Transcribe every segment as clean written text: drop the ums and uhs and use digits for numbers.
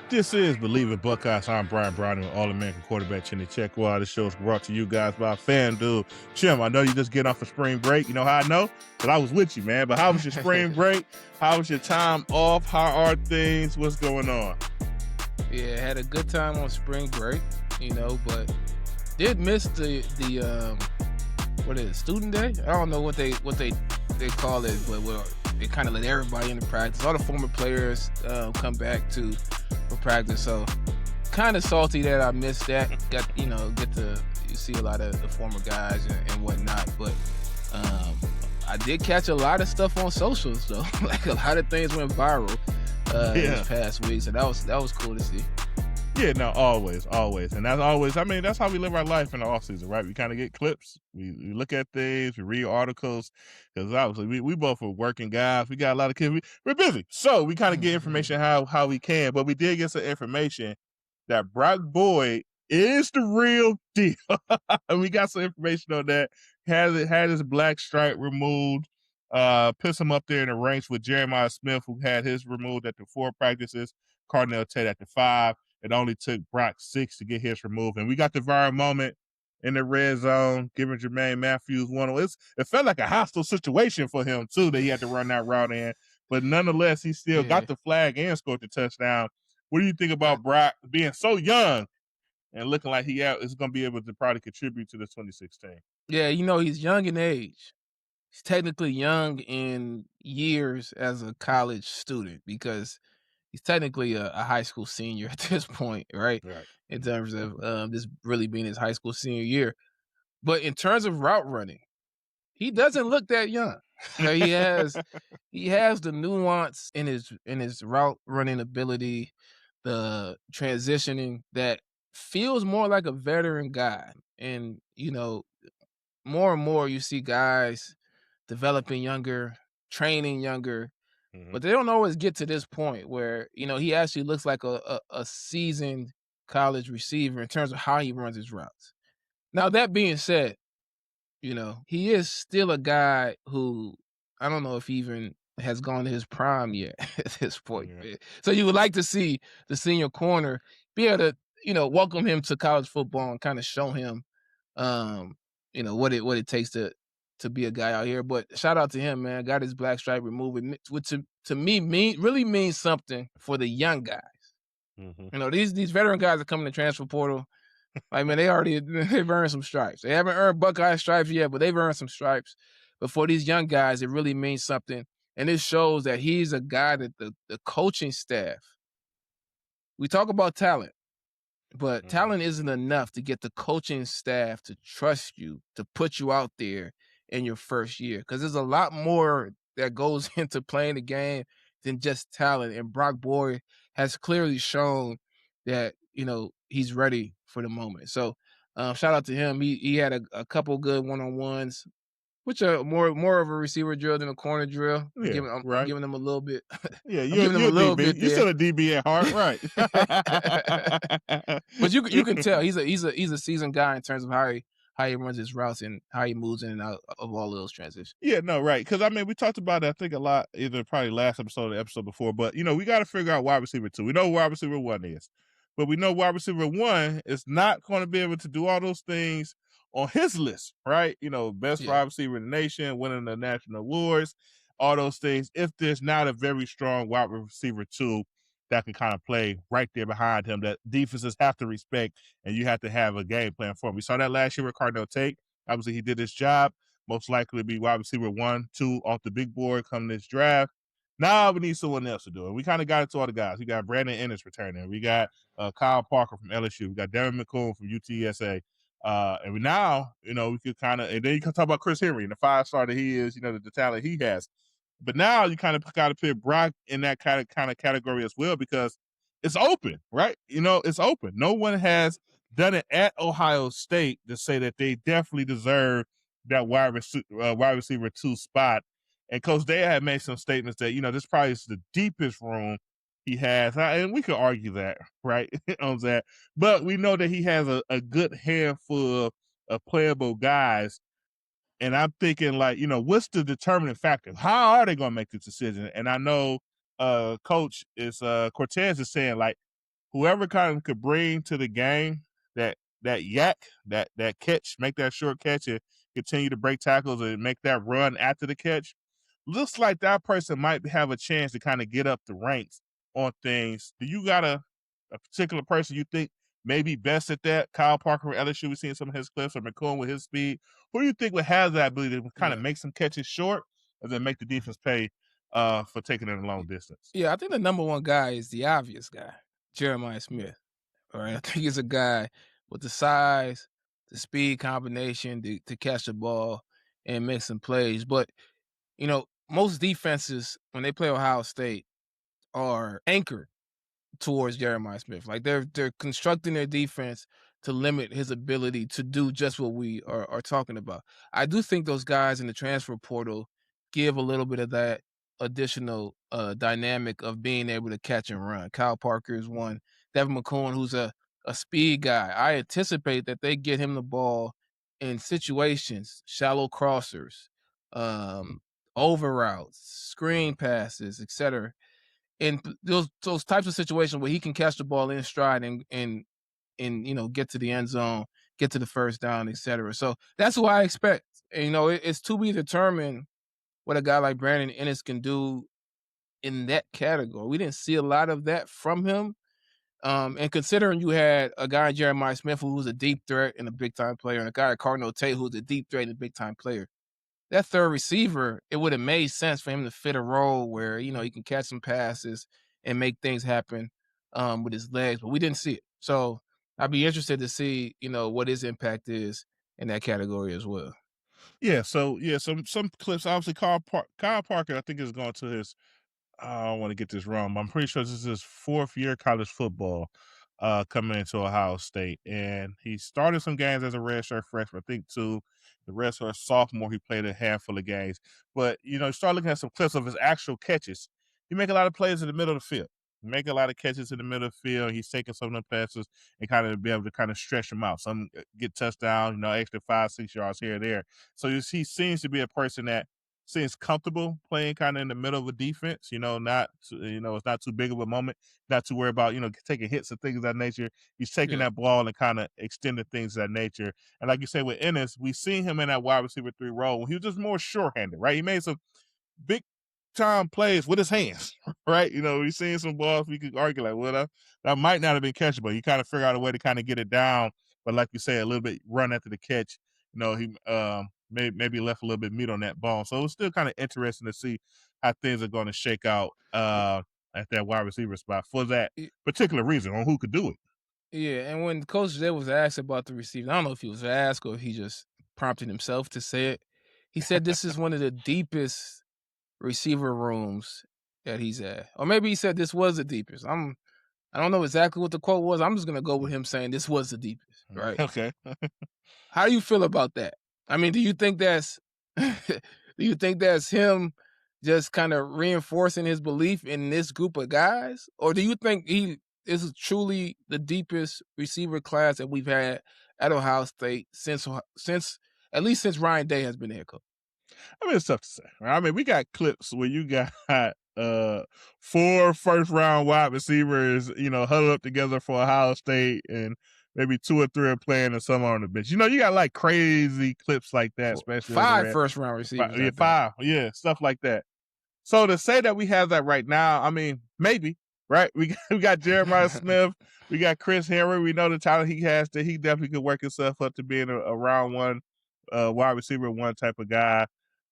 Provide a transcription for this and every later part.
This is Bleav in Buckeyes. I'm Bryant with All-American quarterback Chimdi Chekwa. This show is brought to you guys by FanDuel. Chim, I know you just getting off of spring break. You know how I know? But I was with you, man. But how was your spring break? How was your time off? How are things? What's going on? Yeah, had a good time on spring break, but did miss the what is it, student day? I don't know what they call it, but they kind of let everybody into practice. All the former players come back for practice, so kind of salty that I missed that. Get to see a lot of the former guys and whatnot, but I did catch a lot of stuff on socials though. Like a lot of things went viral this past week, so that was cool to see. Yeah, no, always. And that's always, I mean, that's how we live our life in the off season, right? We kind of get clips, we look at things, we read articles, because obviously we both are working guys. We got a lot of kids. We're busy. So we kind of get information how we can. But we did get some information that Brock Boyd is the real deal. And we got some information on that. Had his black stripe removed. Puts him up there in the ranks with Jeremiah Smith, who had his removed at the 4 practices, Cardinal Tate at the 5. It only took Brock 6 to get his removed. And we got the viral moment in the red zone, giving Jermaine Matthews one. It felt like a hostile situation for him, too, that he had to run that route in. But nonetheless, he still got the flag and scored the touchdown. What do you think about Brock being so young and looking like he is going to be able to probably contribute to the 2016? Yeah, he's young in age. He's technically young in years as a college student because he's technically a high school senior at this point, right? Right. In terms of this really being his high school senior year. But in terms of route running, he doesn't look that young. he has the nuance in his route running ability, the transitioning that feels more like a veteran guy. And, more and more you see guys developing younger, training younger, but they don't always get to this point where, he actually looks like a seasoned college receiver in terms of how he runs his routes. Now, that being said, he is still a guy who I don't know if he even has gone to his prime yet at this point. Yeah. So you would like to see the senior corner be able to, welcome him to college football and kind of show him, what it takes to be a guy out here. But shout out to him, man. Got his black stripe removed, which to me really means something for the young guys. These veteran guys are coming to transfer portal. Like, man, they've earned some stripes. They haven't earned Buckeye stripes yet, but they've earned some stripes. But for these young guys, it really means something. And it shows that he's a guy that the coaching staff, we talk about talent, but talent isn't enough to get the coaching staff to trust you, to put you out there in your first year. Because there's a lot more that goes into playing the game than just talent. And Brock Boyd has clearly shown that, he's ready for the moment. So shout out to him. He had a couple good one-on-ones, which are more of a receiver drill than a corner drill. Yeah, I'm giving him a little bit. Yeah, I'm giving him a little bit You're there. still a DB at heart, right? But you can tell he's a seasoned guy in terms of how he runs his routes and how he moves in and out of all of those transitions. Yeah, no, right. Because, I mean, we talked about it, I think, a lot, either probably last episode or the episode before. But, we got to figure out wide receiver 2. We know wide receiver 1 is. But we know wide receiver 1 is not going to be able to do all those things on his list, right? Best wide receiver in the nation, winning the national awards, all those things. If there's not a very strong wide receiver 2 that can kind of play right there behind him, that defenses have to respect, and you have to have a game plan for him. We saw that last year with Cardinal Tate. Obviously, he did his job. Most likely to be wide receiver 1, 2 off the big board come this draft. Now we need someone else to do it. We kind of got it to all the guys. We got Brandon Ennis returning. We got Kyle Parker from LSU. We got Devin McCool from UTSA. And we could kind of, and then you can talk about Chris Henry and the 5-star that he is, the talent he has. But now you kind of got to put Brock in that kind of category as well, because it's open, right? It's open. No one has done it at Ohio State to say that they definitely deserve that wide receiver 2 spot. And Coach Day had made some statements that, this probably is the deepest room he has. And we could argue that, right, on that. But we know that he has a good handful of playable guys. And I'm thinking, like, what's the determining factor? How are they going to make this decision? And I know Coach Cortez is saying, like, whoever kind of could bring to the game that yak, that catch, make that short catch and continue to break tackles and make that run after the catch, looks like that person might have a chance to kind of get up the ranks on things. Do you got a particular person you think may be best at that? Kyle Parker with LSU, we've seen some of his clips, or McCollum with his speed. Who do you think would have that ability to kind of Yeah. make some catches short and then make the defense pay for taking it a long distance? Yeah, I think the number one guy is the obvious guy, Jeremiah Smith. All right. I think he's a guy with the size, the speed combination to catch the ball and make some plays. But, most defenses, when they play Ohio State, are anchored towards Jeremiah Smith. Like they're constructing their defense to limit his ability to do just what we are talking about. I do think those guys in the transfer portal give a little bit of that additional dynamic of being able to catch and run. Kyle Parker is one. Devin McCollum, who's a speed guy. I anticipate that they get him the ball in situations, shallow crossers, over routes, screen passes, etc. In those types of situations where he can catch the ball in stride and get to the end zone, get to the first down, etc. So that's what I expect. And, it's to be determined what a guy like Brandon Ennis can do in that category. We didn't see a lot of that from him. And considering you had a guy, Jeremiah Smith, who was a deep threat and a big time player, and a guy, Cardinal Tate, who's a deep threat and a big time player, that third receiver, it would have made sense for him to fit a role where, he can catch some passes and make things happen with his legs, but we didn't see it. So I'd be interested to see, what his impact is in that category as well. Yeah, so yeah, some clips. Obviously, Kyle Parker, I think, is going to his I don't want to get this wrong, but I'm pretty sure this is his fourth year college football coming into Ohio State. And he started some games as a redshirt freshman, I think two. The rest are sophomore. He played a handful of games. But, you start looking at some clips of his actual catches. He make a lot of plays in the middle of the field. Make a lot of catches in the middle of the field. He's taking some of the passes and kind of be able to kind of stretch them out. Some get touchdowns, extra 5-6 yards here or there. So he seems to be a person that seems comfortable playing kind of in the middle of a defense, it's not too big of a moment, not too worried about, taking hits and things of that nature. He's taking Yeah. that ball and kind of extending things of that nature. And like you say with Ennis, we've seen him in that wide receiver 3 role when he was just more short-handed, right? He made some big time plays with his hands, right? We've seen some balls we could argue like, well, that might not have been catchable. You kind of figure out a way to kind of get it down, but like you say, a little bit run after the catch. He maybe left a little bit meat on that bone. So it's still kind of interesting to see how things are going to shake out at that wide receiver spot for that Y- particular reason on who could do it. Yeah, and when Coach Jay was asked about the receiver, I don't know if he was asked or if he just prompted himself to say it. He said this is one of the deepest receiver rooms that he's at. Or maybe he said this was the deepest. I don't know exactly what the quote was. I'm just gonna go with him saying this was the deepest, right? Okay. How do you feel about that? I mean, do you think that's do you think that's him just kind of reinforcing his belief in this group of guys? Or do you think he is truly the deepest receiver class that we've had at Ohio State since at least since Ryan Day has been head coach? I mean, it's tough to say. Right? I mean, we got clips where you got 4 first-round wide receivers, huddled up together for Ohio State, and maybe 2 or 3 are playing and some are on the bench. You got like crazy clips like that, especially over Five there. first round receivers, I Yeah, think. 5, yeah, stuff like that. So to say that we have that right now, I mean, maybe, right? We got Jeremiah Smith, we got Chris Henry. We know the talent he has that he definitely could work himself up to being a round one wide receiver one type of guy.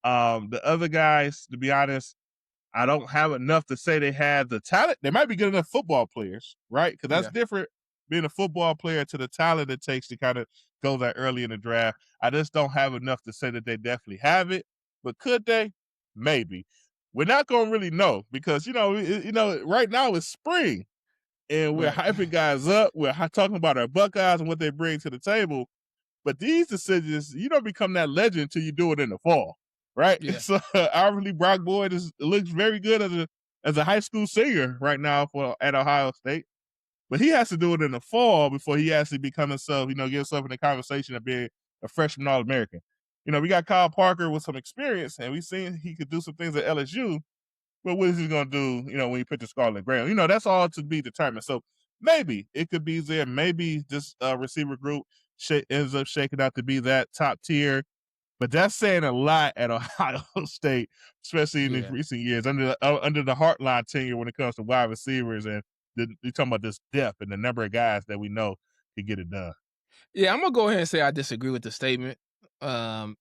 The other guys, to be honest, I don't have enough to say they have the talent. They might be good enough football players, right? Because that's Yeah. different being a football player to the talent it takes to kind of go that early in the draft. I just don't have enough to say that they definitely have it. But could they? Maybe. We're not going to really know because, right now it's spring and we're Right. hyping guys up. We're talking about our Buckeyes and what they bring to the table. But these decisions, you don't become that legend until you do it in the fall, right? Yeah. So obviously Brock Boyd looks very good as a high school senior right now at Ohio State. But he has to do it in the fall before he actually become himself, get himself in the conversation of being a freshman All-American. We got Kyle Parker with some experience, and we've seen he could do some things at LSU. But what is he going to do, when he put the Scarlet Graham? That's all to be determined. So maybe it could be there. Maybe this receiver group ends up shaking out to be that top tier. But that's saying a lot at Ohio State, especially in these Yeah. recent years under the Hartline tenure when it comes to wide receivers, and you're talking about this depth and the number of guys that we know can get it done. Yeah, I'm gonna go ahead and say I disagree with the statement. And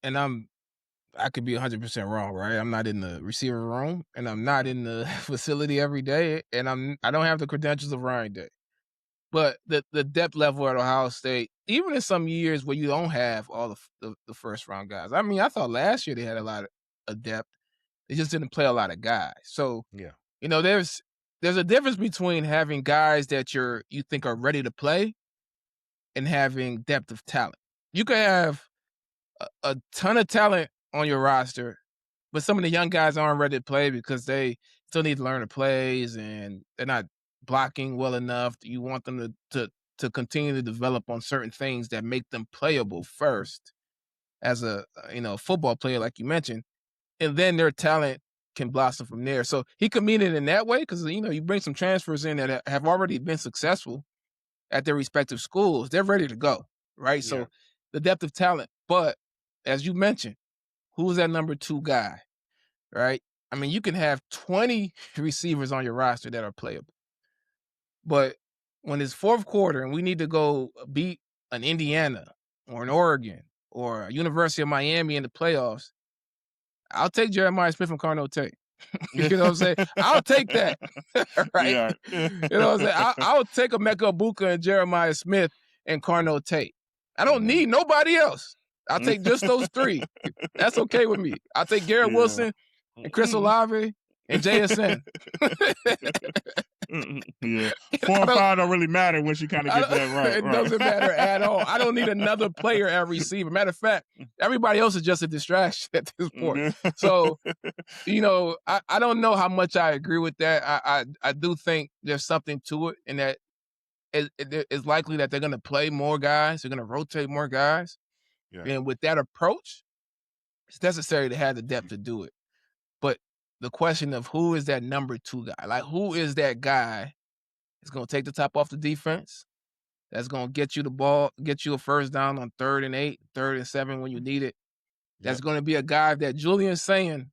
I could be 100% wrong, right? I'm not in the receiver room, and I'm not in the facility every day, and I don't have the credentials of Ryan Day. But the depth level at Ohio State, even in some years where you don't have all the first round guys. I mean, I thought last year they had a lot of depth. They just didn't play a lot of guys. So, Yeah, there's a difference between having guys that you think are ready to play and having depth of talent. You could have a ton of talent on your roster, but some of the young guys aren't ready to play because they still need to learn the plays and they're not blocking well enough. You want them to continue to develop on certain things that make them playable first as a football player, like you mentioned, and then their talent can blossom from there. So he could mean it in that way because you bring some transfers in that have already been successful at their respective schools. They're ready to go, right? yeah, So the depth of talent, but as you mentioned, who's that number 2 guy, right? I mean, you can have 20 receivers on your roster that are playable, but when it's fourth quarter and we need to go beat an Indiana or an Oregon or a University of Miami in the playoffs, I'll take Jeremiah Smith and Carnell Tate. You know what I'm saying? I'll take that, right? yeah, You know what I'm saying? I'll take a Emeka Egbuka and Jeremiah Smith and Carnell Tate. I don't need nobody else. I'll take just those 3. That's okay with me. I'll take Garrett yeah. Wilson and Chris Olave and JSN. Yeah, 4 and 5 don't really matter once you kind of get that right. It doesn't matter at all. I don't need another player at receiver. Matter of fact, everybody else is just a distraction at this point. So, I don't know how much I agree with that. I do think there's something to it, and that it's likely that they're going to play more guys. They're going to rotate more guys. Yeah, And with that approach, it's necessary to have the depth to do it. But the question of who is that number 2 guy? Like, who is that guy that's going to take the top off the defense? That's going to get you the ball, get you a first down on 3rd and 8, 3rd and 7 when you need it. yeah, That's going to be a guy that Julian's saying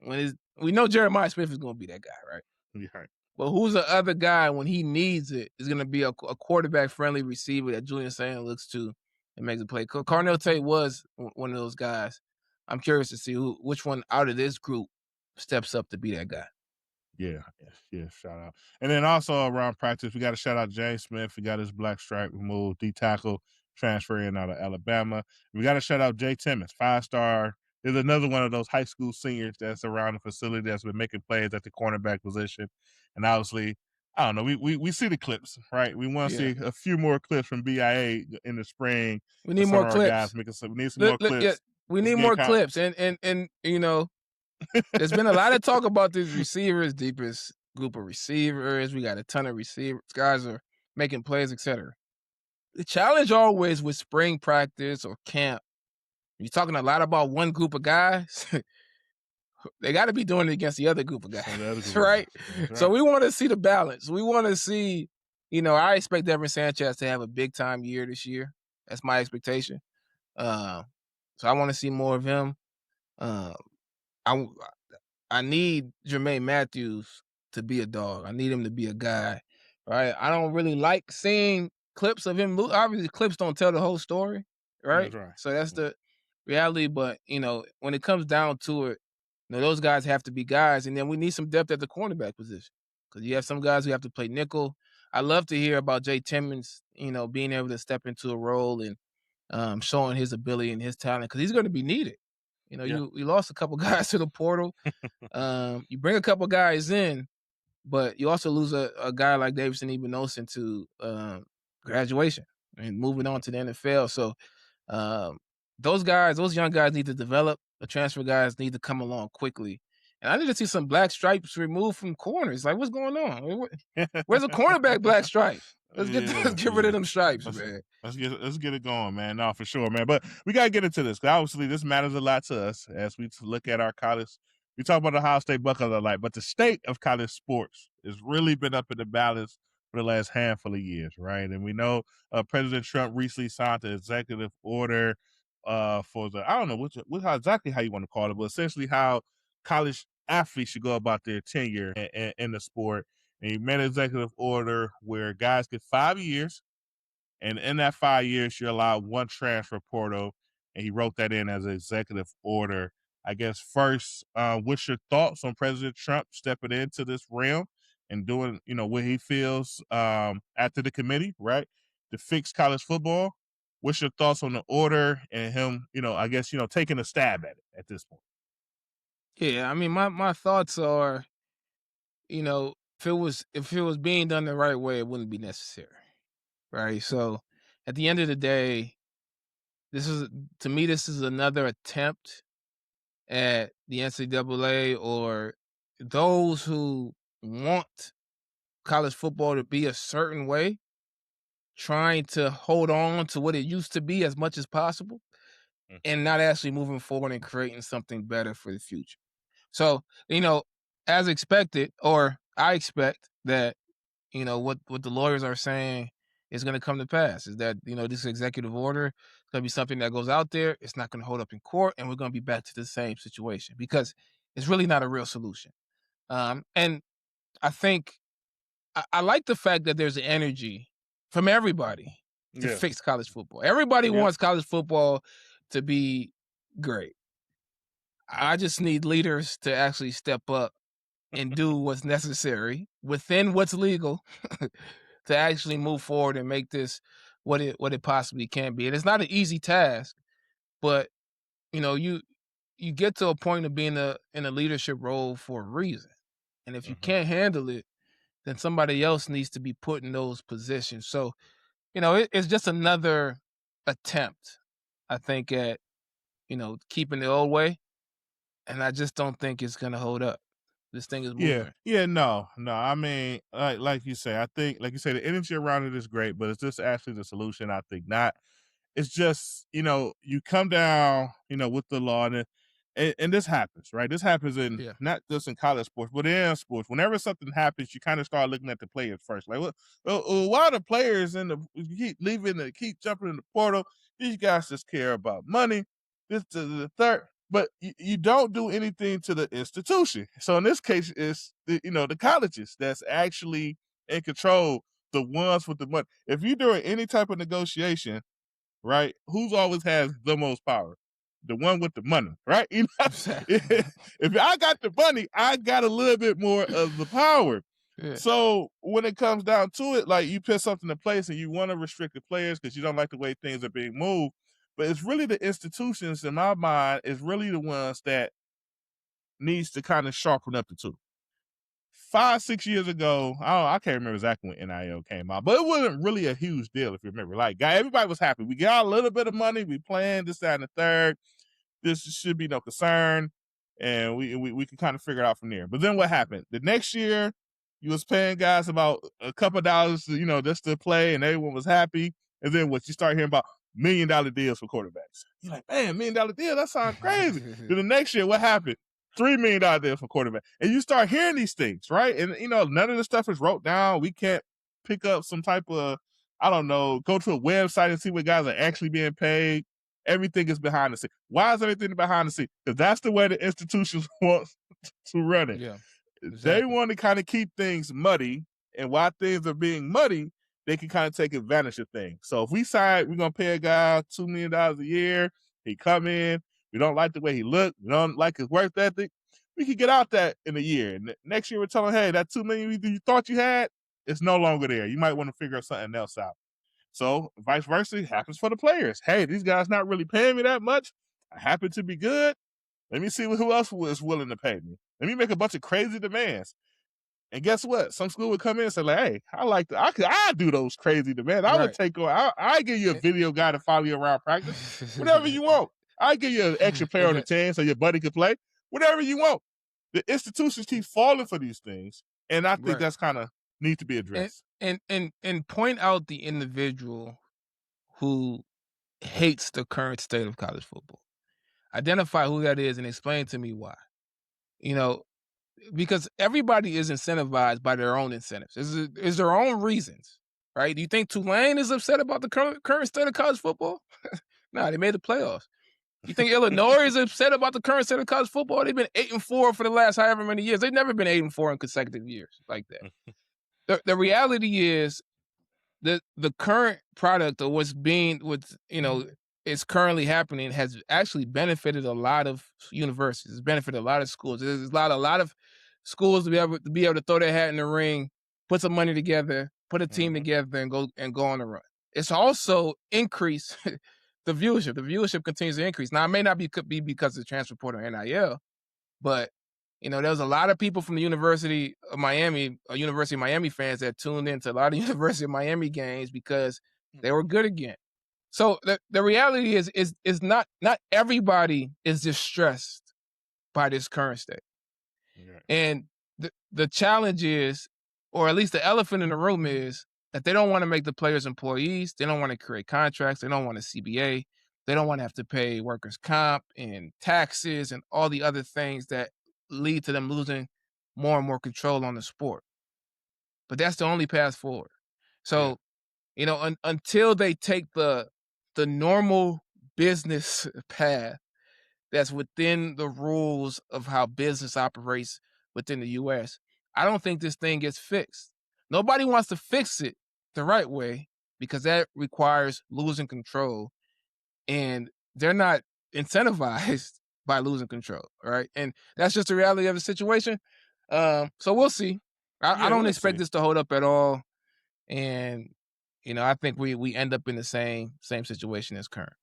we know Jeremiah Smith is going to be that guy, right? you're right. But who's the other guy when he needs it is going to be a quarterback-friendly receiver that Julian Sayin looks to and makes a play? Carnell Tate was one of those guys. I'm curious to see which one out of this group steps up to be that guy. Yeah, shout out. And then also around practice, we got to shout out James Smith. We got his black stripe removed, D-tackle, transferring out of Alabama. We got to shout out Jay Timmons, 5-star. There's another one of those high school seniors that's around the facility that's been making plays at the cornerback position. And obviously, I don't know, we see the clips, right? We want to Yeah. see a few more clips from BIA in the spring. We need Some more of our clips. guys making we need some more clips. Yeah, we need more clips. And there's been a lot of talk about these receivers, deepest group of receivers. We got a ton of receivers. Guys are making plays, etc. The challenge always with spring practice or camp, you're talking a lot about one group of guys. They got to be doing it against the other group of guys, right? So we want to see the balance. We want to see, I expect Devin Sanchez to have a big time year this year. That's my expectation. So I want to see more of him. I need Jermaine Matthews to be a dog. I need him to be a guy, right? I don't really like seeing clips of him. Obviously, clips don't tell the whole story, right? That's right. So that's the reality. But, when it comes down to it, those guys have to be guys. And then we need some depth at the cornerback position because you have some guys who have to play nickel. I love to hear about Jay Timmons, being able to step into a role and showing his ability and his talent because he's going to be needed. You lost a couple guys to the portal. You bring a couple guys in, but you also lose a guy like Davison Igbinosun to graduation and moving on to the NFL. So those young guys need to develop. The transfer guys need to come along quickly. And I need to see some black stripes removed from corners. Like, what's going on? Where's a cornerback black stripe? Let's get rid of them stripes, man. Let's get it going, man. No, for sure, man. But we gotta get into this. Obviously, this matters a lot to us as we look at our college. We talk about the Ohio State Buckeyes a lot, but the state of college sports has really been up in the balance for the last handful of years, right? And we know President Trump recently signed the executive order for the, I don't know how exactly how you want to call it, but essentially how college athletes should go about their tenure in the sport. And he made an executive order where guys get 5 years, and in that 5 years, you're allowed one transfer portal. And he wrote that in as an executive order. I guess first, what's your thoughts on President Trump stepping into this realm and doing, what he feels after the committee, right, to fix college football? What's your thoughts on the order and him, I guess, taking a stab at it at this point? Yeah, I mean, my thoughts are, if it was being done the right way, it wouldn't be necessary, right? So, at the end of the day, this is to me, this is another attempt at the NCAA or those who want college football to be a certain way, trying to hold on to what it used to be as much as possible Mm. and not actually moving forward and creating something better for the future. So, as expected, or I expect that, what the lawyers are saying is going to come to pass is that, this executive order is going to be something that goes out there. It's not going to hold up in court, and we're going to be back to the same situation because it's really not a real solution. And I think I like the fact that there's an energy from everybody to Yeah. fix college football. Everybody Yep. wants college football to be great. I just need leaders to actually step up and do what's necessary within what's legal to actually move forward and make this what it possibly can be. And it's not an easy task, but you get to a point of being in a leadership role for a reason. And if you Hmm. can't handle it, then somebody else needs to be put in those positions. So, it's just another attempt, I think, at, keeping the old way. And I just don't think it's gonna hold up. This thing is Yeah, moving. yeah, no. I mean, like you say, I think, like you say, the energy around it is great, but is this actually the solution? I think not. It's just, you come down, with the law, and this happens, right? This happens in Yeah. not just in college sports, but in sports. Whenever something happens, you kind of start looking at the players first. Like, why are the players in the you keep leaving and keep jumping in the portal? These guys just care about money. This to the third. But you don't do anything to the institution. So in this case, it's the colleges that's actually in control, the ones with the money. If you're doing any type of negotiation, right? Who's always has the most power? The one with the money, right? Exactly. If I got the money, I got a little bit more of the power. Yeah. So when it comes down to it, like you put something in place and you want to restrict the players because you don't like the way things are being moved, but it's really the institutions, in my mind, is really the ones that needs to kind of sharpen up the two. 5, 6 years ago, I can't remember exactly when NIL came out, but it wasn't really a huge deal if you remember. Like, guy, everybody was happy. We got a little bit of money. We playing this, that, and the third. This should be no concern, and we can kind of figure it out from there. But then what happened? The next year, you was paying guys about a couple of dollars, just to play, and everyone was happy. And then what? You start hearing about $1 million deals for quarterbacks. You're like, man, $1 million deal? That sounds crazy. Then the next year, what happened? $3 million deal for quarterback, and you start hearing these things, right? And none of this stuff is wrote down. We can't pick up some type of, I don't know, go to a website and see what guys are actually being paid. Everything is behind the scene. Why is everything behind the scene? Because that's the way the institutions want to run it. Yeah. They Exactly. want to kind of keep things muddy, and while things are being muddy, they can kind of take advantage of things. So if we decide we're gonna pay a guy $2 million a year, he come in, we don't like the way he looked, we don't like his work ethic, we could get out that in a year. And next year we're telling, hey, that $2 million you thought you had, it's no longer there. You might want to figure something else out. So vice versa happens for the players. Hey, these guys not really paying me that much. I happen to be good. Let me see who else is willing to pay me. Let me make a bunch of crazy demands. And guess what? Some school would come in and say, like, hey, I do those crazy demands. I would Right. take on, I give you a Eh, video guy to follow you around practice. Whatever you want. I give you an extra player and on the that team so your buddy could play. Whatever you want. The institutions keep falling for these things. And I think right. that's kind of need to be And addressed. and point out the individual who hates the current state of college football. Identify who that is and explain to me why. You know, because everybody is incentivized by their own incentives. Is their own reasons, right? Do you think Tulane is upset about the current state of college football? No, they made the playoffs. You think Illinois is upset about the current state of college football? They've been 8-4 for the last however many years. They've never been 8-4 in consecutive years like that. The reality is the current product of what's is currently happening has actually benefited a lot of universities. It's benefited a lot of schools. There's a lot of schools to be able to throw their hat in the ring, put some money together, put a team together, and go on a run. It's also increased the viewership. The viewership continues to increase. Now, it may not be because of the transfer portal or NIL, but there was a lot of people from the University of Miami fans that tuned into a lot of University of Miami games because they were good again. So the reality is not everybody is distressed by this current state. Yeah. And the challenge is, or at least the elephant in the room is, that they don't want to make the players employees. They don't want to create contracts. They don't want a CBA. They don't want to have to pay workers' comp and taxes and all the other things that lead to them losing more and more control on the sport. But that's the only path forward. So, until they take the normal business path that's within the rules of how business operates within the U.S., I don't think this thing gets fixed. Nobody wants to fix it the right way because that requires losing control, and they're not incentivized by losing control, right? And that's just the reality of the situation. So we'll see. I don't expect this to hold up at all, and I think we end up in the same situation as current.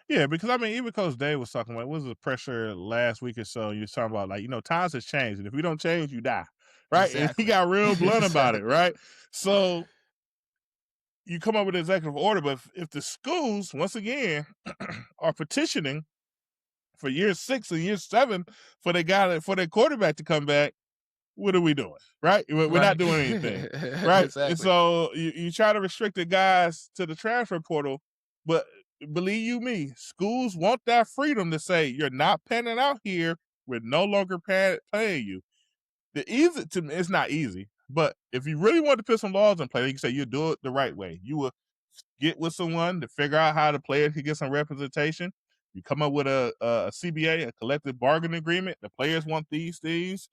Yeah, because even Coach Dave was talking about what was the pressure last week or so. You're talking about times has changed, and if you don't change, you die, right? Exactly. And he got real blunt about it, Exactly. right? So you come up with an executive order, but if the schools once again are petitioning for year 6 and year 7 for their quarterback to come back, what are we doing, right? We're not doing anything, right? Exactly. And so you try to restrict the guys to the transfer portal, but believe you me, schools want that freedom to say you're not panning out here. We're no longer paying you. It's not easy, but if you really want to put some laws in place, you can say you do it the right way. You will get with someone to figure out how the player can get some representation. You come up with a CBA, a collective bargaining agreement. The players want these things.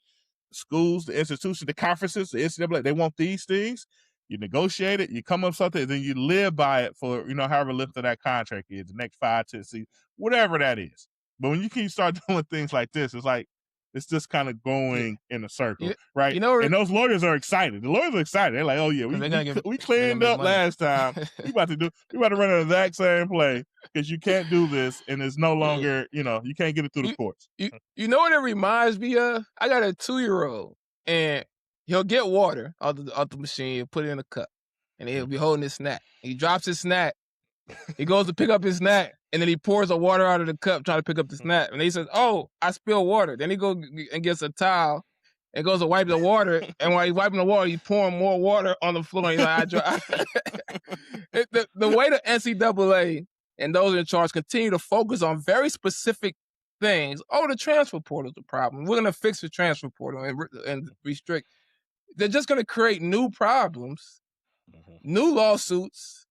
Schools, the institution, the conferences, the NCAA, they want these things. You negotiate it, you come up with something, and then you live by it for however length of that contract is, the next 5, 10 seasons, whatever that is. But when you can start doing things like this, it's like it's just kind of going in a circle, right? And those lawyers are excited. The lawyers are excited. They're like, "Oh yeah, we cleaned up last time. We about to run the exact same play because you can't do this, and it's no longer you can't get it through the courts." You know what it reminds me of? I got a 2-year-old, and he'll get water out the machine, put it in a cup, and he'll be holding his snack. He drops his snack. He goes to pick up his snack, and then he pours the water out of the cup trying to pick up the snack. And he says, "Oh, I spilled water." Then he goes and gets a towel and goes to wipe the water. And while he's wiping the water, he's pouring more water on the floor. And he's like, the way the NCAA and those in charge continue to focus on very specific things. Oh, the transfer portal is the problem. We're going to fix the transfer portal and restrict. They're just going to create new problems, new lawsuits,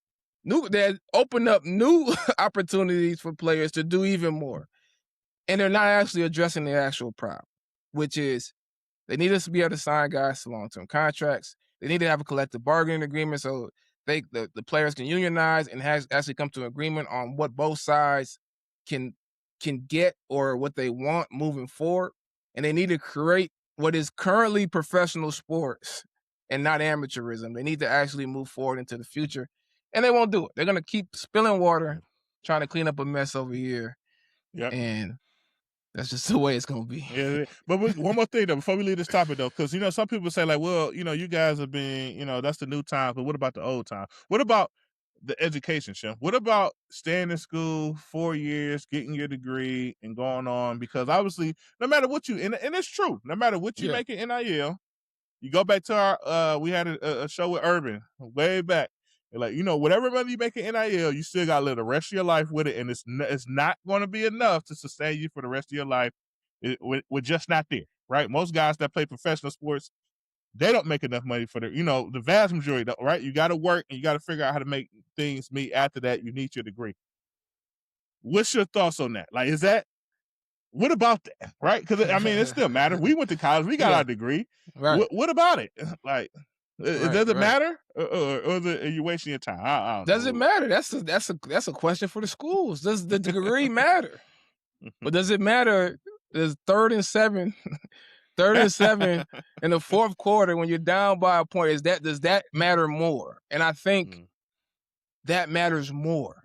that open up new opportunities for players to do even more. And they're not actually addressing the actual problem, which is they need us to be able to sign guys to long-term contracts. They need to have a collective bargaining agreement so the players can unionize and actually come to an agreement on what both sides can get or what they want moving forward. And they need to create what is currently professional sports and not amateurism. They need to actually move forward into the future. And they won't do it. They're going to keep spilling water, trying to clean up a mess over here. Yep. And that's just the way it's going to be. Yeah, but one more thing, though, before we leave this topic, though, because, some people say, like, well, you guys have been, that's the new time, but what about the old time? What about the education, Shem? What about staying in school 4 years, getting your degree, and going on? Because obviously, no matter what and it's true, no matter what you make in NIL, you go back to our, we had a show with Urban way back. Like, whatever money you make in NIL, you still got to live the rest of your life with it. And it's not going to be enough to sustain you for the rest of your life. We're just not there. right? Most guys that play professional sports, they don't make enough money for the vast majority, right? You got to work and you got to figure out how to make things meet. After that, you need your degree. What's your thoughts on that? Like, what about that? Right? Because I mean, it still matters. We went to college, we got Yeah. our degree. Right. What about it? Like, Right. does it Right. matter, or are you wasting your time? I don't Does it know. matter? That's a question for the schools. Does the degree matter? But does it matter? There's 3rd and 7, 3rd and 7 in the 4th quarter when you're down by a point. Does that matter more? And I think that matters more.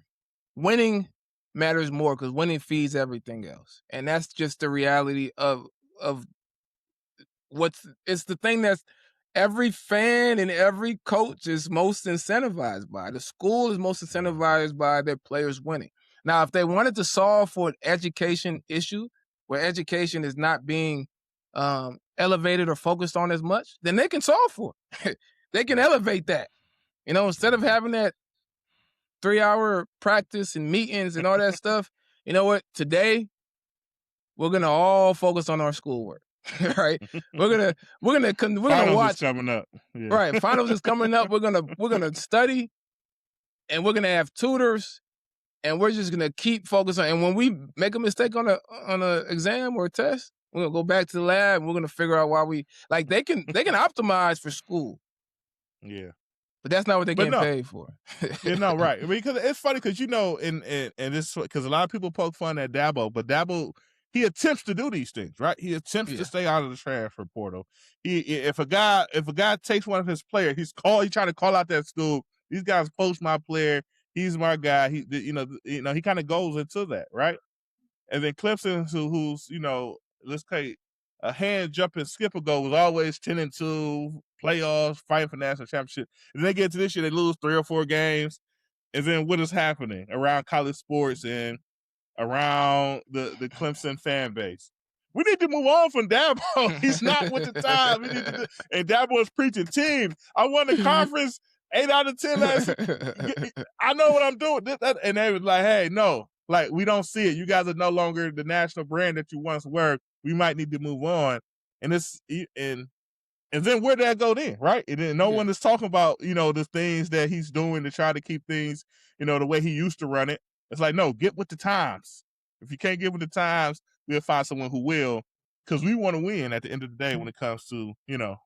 Winning matters more because winning feeds everything else. And that's just the reality of it's the thing that's every fan and every coach is most incentivized by. The school is most incentivized by their players winning. Now, if they wanted to solve for an education issue where education is not being elevated or focused on as much, then they can solve for it. They can elevate that. Instead of having that 3-hour practice and meetings and all that stuff, you know what? Today, we're gonna all focus on our schoolwork. Right? We're gonna Finals watch. is coming up. Yeah. Right, finals is coming up. We're gonna study, and we're gonna have tutors, and we're just gonna keep focusing. And when we make a mistake on a exam or a test, we're gonna go back to the lab and we're gonna figure out why we like they can optimize for school, Yeah. but that's not what they're But getting no. paid for. Yeah, no, right. Because it's funny because and this because a lot of people poke fun at Dabo, but Dabo, he attempts to do these things, right? He attempts to stay out of the transfer portal. If a guy takes one of his players, he's trying to call out that school. These guys poach my player. He's my guy. He kind of goes into that, right? And then Clemson, who's let's say a hand jumping skipper goal, was always 10-2 playoffs, fighting for national championship. And they get to this year, they lose 3 or 4 games. And then what is happening around college sports and around the Clemson fan base? We need to move on from Dabo. He's not with the time. And Dabo is preaching teams. I won the conference 8 out of 10 last year. I know what I'm doing. And they was like, hey, no, like we don't see it. You guys are no longer the national brand that you once were. We might need to move on. And then where did that go then, right? And then no one is talking about, the things that he's doing to try to keep things, the way he used to run it. It's like, no, get with the times. If you can't get with the times, we'll find someone who will, because we want to win at the end of the day when it comes to,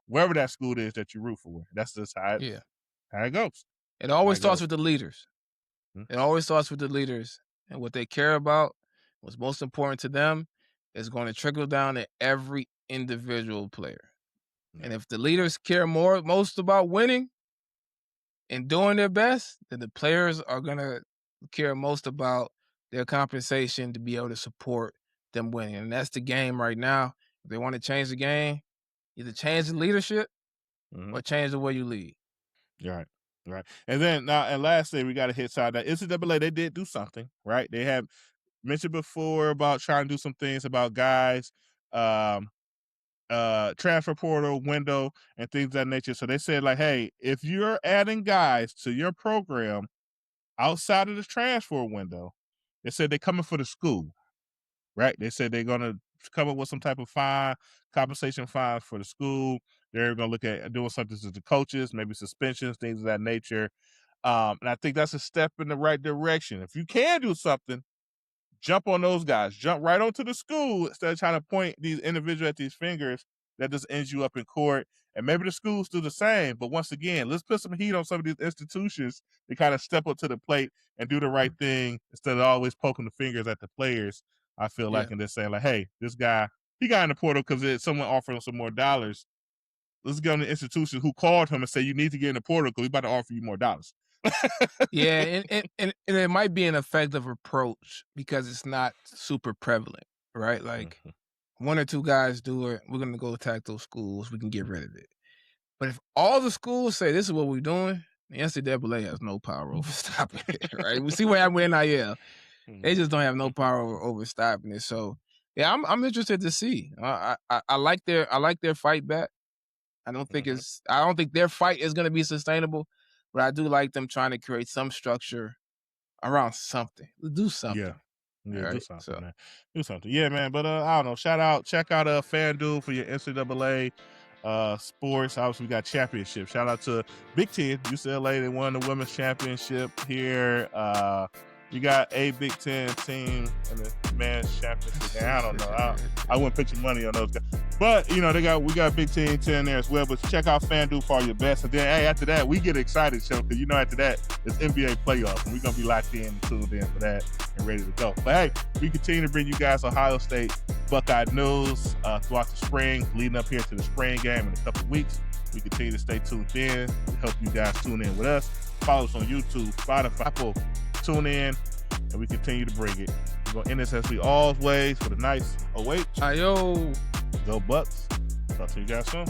wherever that school is that you root for. That's just how it goes. It always starts with the leaders. It always starts with the leaders and what they care about, what's most important to them is going to trickle down to every individual player. And if the leaders care most about winning and doing their best, then the players are going to care most about their compensation to be able to support them winning. And that's the game right now. If they want to change the game, either change the leadership or change the way you lead. Right. Right. And then lastly, we got to hit side that NCAA, they did do something, right? They have mentioned before about trying to do some things about guys, transfer portal window and things of that nature. So they said, like, hey, if you're adding guys to your program outside of the transfer window, they said they're coming for the school, right? They said they're going to come up with some type of compensation fine for the school. They're going to look at doing something to the coaches, maybe suspensions, things of that nature. And I think that's a step in the right direction. If you can do something, jump on those guys. Jump right onto the school instead of trying to point these individuals at these fingers. That just ends you up in court. And maybe the schools do the same. But once again, let's put some heat on some of these institutions to kind of step up to the plate and do the right thing instead of always poking the fingers at the players, I feel like, and just saying, like, hey, this guy, he got in the portal because someone offered him some more dollars. Let's go on the institution who called him and say, you need to get in the portal because we're about to offer you more dollars. And it might be an effective approach because it's not super prevalent, right? Like 1 or 2 guys do it, we're gonna go attack those schools, we can get rid of it. But if all the schools say this is what we're doing, the NCAA has no power over stopping it, right? We see what happened with NIL. They just don't have no power over stopping it. So yeah, I'm interested to see. I like their fight back. I don't think their fight is gonna be sustainable, but I do like them trying to create some structure around something. Do something. Yeah. Yeah, do Right. something, So man. Do something. Yeah, man. But I don't know. Check out FanDuel for your NCAA sports. Obviously, we got championship. Shout out to Big Ten, UCLA. They won the women's championship here. You got a Big Ten team in the men's championship. And I don't know. I wouldn't put your money on those guys. But we got Big Ten 10 there as well. But check out FanDuel for all your bets. And then hey, after that, we get excited, show, because after that, it's NBA playoffs. And we're gonna be locked in and tuned in for that and ready to go. But hey, we continue to bring you guys Ohio State Buckeye news throughout the spring, leading up here to the spring game in a couple of weeks. We continue to stay tuned in. We hope you guys tune in with us. Follow us on YouTube, Spotify, Apple. Tune in, and we continue to bring it. We're going to end this as we always with a nice OH. Ayo. Go Bucks. Talk to you guys soon.